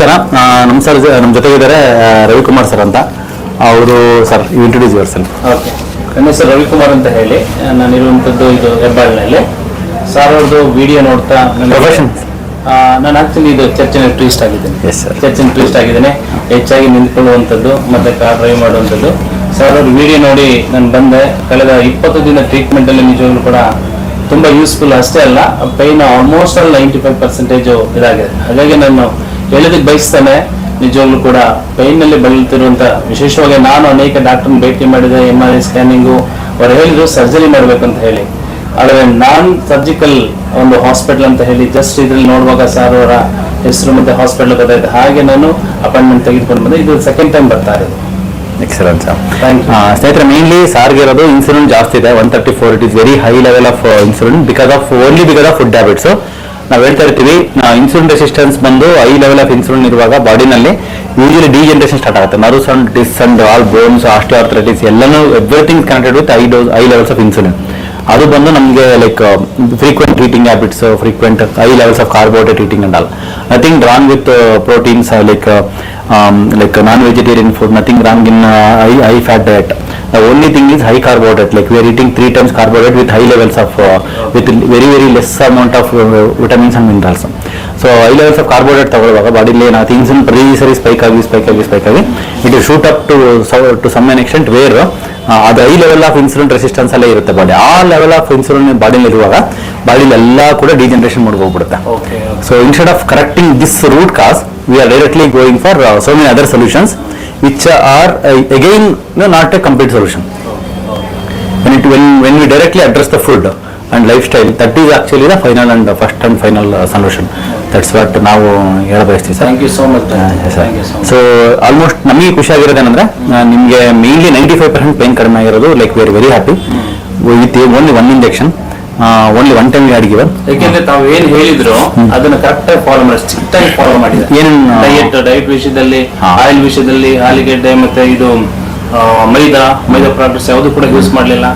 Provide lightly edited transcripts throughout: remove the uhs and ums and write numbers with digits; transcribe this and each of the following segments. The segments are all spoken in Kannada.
ನಮಸ್ಕಾರ. ನಮ್ಮ ಜೊತೆಗಿದ್ದಾರೆ ರವಿಕುಮಾರ್ ಸರ್ ಅಂತ. ಅವರು sir introduce your self. Okay, ನನ್ನ ಹೆಸರು ರವಿಕುಮಾರ್ ಅಂತ ಹೇಳಿ, ನಾನಿರುವಂಥದ್ದು ಇದು ಹೆಬ್ಬಾಳಿನಲ್ಲಿ. ಸರ್ ಅವ್ರದ್ದು ವಿಡಿಯೋ ನೋಡ್ತಾ ಪ್ರೊಫೆಷನ್ ನಾನು ಆಕ್ಚುಲಿ ಇದು ಚರ್ಚಿನ ಟೂರಿಸ್ಟ್ ಆಗಿದ್ದೇನೆ. ಎಸ್ ಸರ್, ಚರ್ಚಿನ ಟೂರಿಸ್ಟ್ ಆಗಿದ್ದೇನೆ. ಹೆಚ್ಚಾಗಿ ನಿಂತ್ಕೊಳ್ಳುವಂಥದ್ದು ಮತ್ತೆ ಕಾರ್ ಡ್ರೈವ್ ಮಾಡುವಂಥದ್ದು. ಸರ್ ಅವ್ರ ವಿಡಿಯೋ ನೋಡಿ ನಾನು ಬಂದೆ. ಕಳೆದ 20 ದಿನ ಟ್ರೀಟ್ಮೆಂಟಲ್ಲಿ ನಿಜವಾಗ್ಲೂ ಕೂಡ ತುಂಬ ಯೂಸ್ಫುಲ್. ಅಷ್ಟೇ ಅಲ್ಲ, ಪೈನ್ ಆಲ್ಮೋಸ್ಟ್ ಆಲ್ 95% ಇದಾಗಿದೆ. ಹಾಗಾಗಿ ನಾನು ಹೇಳೋದಕ್ಕೆ ಬಯಸ್ತೇನೆ, ನಿಜವಾಗ್ಲೂ ಕೂಡ ಪೈನ್ನಲ್ಲಿ ಬಳಲ್ತಿರುವಂಥ, ವಿಶೇಷವಾಗಿ ನಾನು ಅನೇಕ ಡಾಕ್ಟರ್ನ ಭೇಟಿ ಮಾಡಿದೆ, MRI ಸ್ಕ್ಯಾನಿಂಗು. ಅವ್ರು ಹೇಳಿದ್ರು ಸರ್ಜರಿ ಮಾಡಬೇಕು ಅಂತ ಹೇಳಿ. ಆದರೆ ನಾನ್ ಸರ್ಜಿಕಲ್ ಒಂದು ಹಾಸ್ಪಿಟಲ್ ಅಂತ ಹೇಳಿ ಜಸ್ಟ್ ಇದ್ರಲ್ಲಿ ನೋಡುವಾಗ ಸರ್ ಅವರ ಹೆಸರು ಮತ್ತೆ ಹಾಸ್ಪಿಟಲ್ ಗೊತ್ತಾಯ್ತು. ಹಾಗೆ ನಾನು ಅಪಾಯಿಂಟ್ಮೆಂಟ್ ತೆಗೆದುಕೊಂಡು ಬಂದೆ. ಇದು ಸೆಕೆಂಡ್ ಟೈಮ್ ಬರ್ತಾ ಇರೋದು. Excellent sir. ಸ್ನೇಹಿತರೆ, ಮೇನ್ಲಿ ಸಾರ್ಗೆ ಇರೋದು ಇನ್ಸುಲಿನ್ ಜಾಸ್ತಿ ಇದೆ, 134. It is very high level of insulin because of food habits. ನಾವು ಹೇಳ್ತಾ ಇರ್ತೀವಿ, ಇನ್ಸುಲಿನ್ ರೆಸಿಸ್ಟೆನ್ಸ್ ಬಂದು ಹೈ ಲೆವೆಲ್ ಆಫ್ ಇನ್ಸುಲಿನ್ ಇರುವಾಗ ಬಾಡಿನಲ್ಲಿ ಯೂಶಲಿ ಡಿಜನರೇಷನ್ ಸ್ಟಾರ್ಟ್ ಆಗುತ್ತೆ. Nerves and this and all bones, osteoarthritis ಎಲ್ಲನೂ everything connected with high levels of insulin. ಅದು ಬಂದು ನಮಗೆ like frequent eating habits, frequent high levels of carbohydrate eating and all. Nothing wrong with proteins like non-vegetarian food, nothing wrong in high fat diet. The only thing is high carbohydrate, like we are eating 3 times carbohydrate with high levels of with very less amount of vitamins and minerals. So high levels of carbohydrate ತಗೊಳ್ಳುವಾಗ ಬಾಡಿಲಿ ಏನಾಗುತ್ತೆ, ಇನ್ಸುಲಿನ್ ಪ್ರತಿ ಸರಿ ಸ್ಪೈಕ್ ಆಗಿ it will shoot up to some an extent where ಅದು high level of insulin resistance ಎಲ್ಲ ಇರುತ್ತೆ ಬಾಡಿ. ಆ ಲೆವೆಲ್ ಆಫ್ ಇನ್ಸುಲಿನ್ ಬಾಡಿಲಿ ಇರುವಾಗ ಬಾಡಿಲಿ ಎಲ್ಲ ಕೂಡ ಡಿಜನರೇಷನ್ ಮಾಡ್ಕೋಗ್ಬಿಡುತ್ತೆ. So instead of correcting this root cause, we are directly going for so many other solutions which are again not a complete solution. When we directly address the food and lifestyle, that is actually the final and first and final solution. That's what ನಾವು ಹೇಳಬಯಸ್ತೀವಿ sir. Thank you so much. So almost ನಮಗೆ ಖುಷಿ ಆಗಿರೋದೇನಂದ್ರೆ, ನಿಮಗೆ ಮೇನ್ಲಿ 95% ಪೇನ್ ಕಡಿಮೆ ಆಗಿರೋದು. Like we are very happy with only 1 injection, only 1 time had given. ಯಾಕೆಂದ್ರೆ ತಾವು ಏನ್ ಹೇಳಿದ್ರು ಅದನ್ನ ಕರೆಕ್ಟ್ ಆಗಿ ಫಾಲೋ ಮಾಡಿ, ಸ್ಟ್ರಿಕ್ಟ್ ಆಗಿ ಫಾಲೋ ಮಾಡಿದ್ರೆ. ಏನೇನು ಡಯಟ್ ವಿಷಯದಲ್ಲಿ, ಆಯಿಲ್ ವಿಷಯದಲ್ಲಿ, ಆಲೂಗೆಡ್ಡೆ ಮತ್ತೆ ಇದು ಮೈದಾ ಪ್ರಾಡಕ್ಟ್ಸ್ ಯಾವುದು ಕೂಡ ಯೂಸ್ ಮಾಡಲಿಲ್ಲ.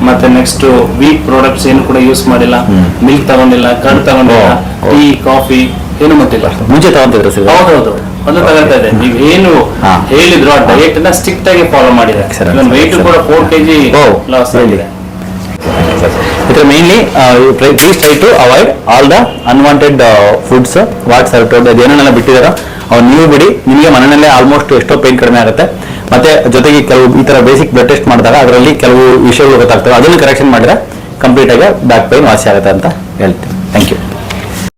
ಮತ್ತೆ ನೆಕ್ಸ್ಟ್ ವೀಟ್ ಪ್ರಾಡಕ್ಟ್ಸ್ ಏನು ಕೂಡ ಯೂಸ್ ಮಾಡಿಲ್ಲ. ಮಿಲ್ಕ್ ತಗೊಂಡಿಲ್ಲ, ಕರ್ಡ್ ತಗೊಂಡಿಲ್ಲ, ಟೀ ಕಾಫಿ ಏನು ಮತ್ತಿಲ್ಲ. ಮುಂಚೆ ತಗೊಂತಿದ್ರು ಸರ್? ಹೌದೌದು, ಅದು ತಗೊಳ್ತಾ ಇದೆ. ನೀವು ಏನು ಹೇಳಿದ್ರು ಆ ಡಯಟ್ ನ ಸ್ಟ್ರಿಕ್ಟ್ ಆಗಿ ಫಾಲೋ ಮಾಡಿದೆ. ವೆಯ್ಟ್ ಕೂಡ 4 kg ಲಾಸ್ ಆಗಿದೆ. mainly please try to avoid all the unwanted foods what sir told. ಅದೇನೆಲ್ಲ ಬಿಟ್ಟಿದಾರ ಅವ್ರು ನೀವು ಬಿಡಿ, ನಿಮಗೆ ಮನೆಯಲ್ಲೇ ಆಲ್ಮೋಸ್ಟ್ ಎಷ್ಟೋ ಪೇನ್ ಕಡಿಮೆ ಆಗುತ್ತೆ. ಮತ್ತೆ ಜೊತೆಗೆ ಕೆಲವು ಈ ತರ ಬೇಸಿಕ್ ಬ್ಲಡ್ ಟೆಸ್ಟ್ ಮಾಡಿದಾಗ ಅದರಲ್ಲಿ ಕೆಲವು ವಿಷಯಗಳು ಗೊತ್ತಾಗ್ತವೆ. ಅದನ್ನು ಕರೆಕ್ಷನ್ ಮಾಡಿದ್ರೆ ಕಂಪ್ಲೀಟ್ ಆಗಿ ಬ್ಯಾಕ್ ಪೇನ್ ವಾಸಿ ಆಗುತ್ತೆ ಅಂತ ಹೇಳ್ತೀನಿ. Thank you.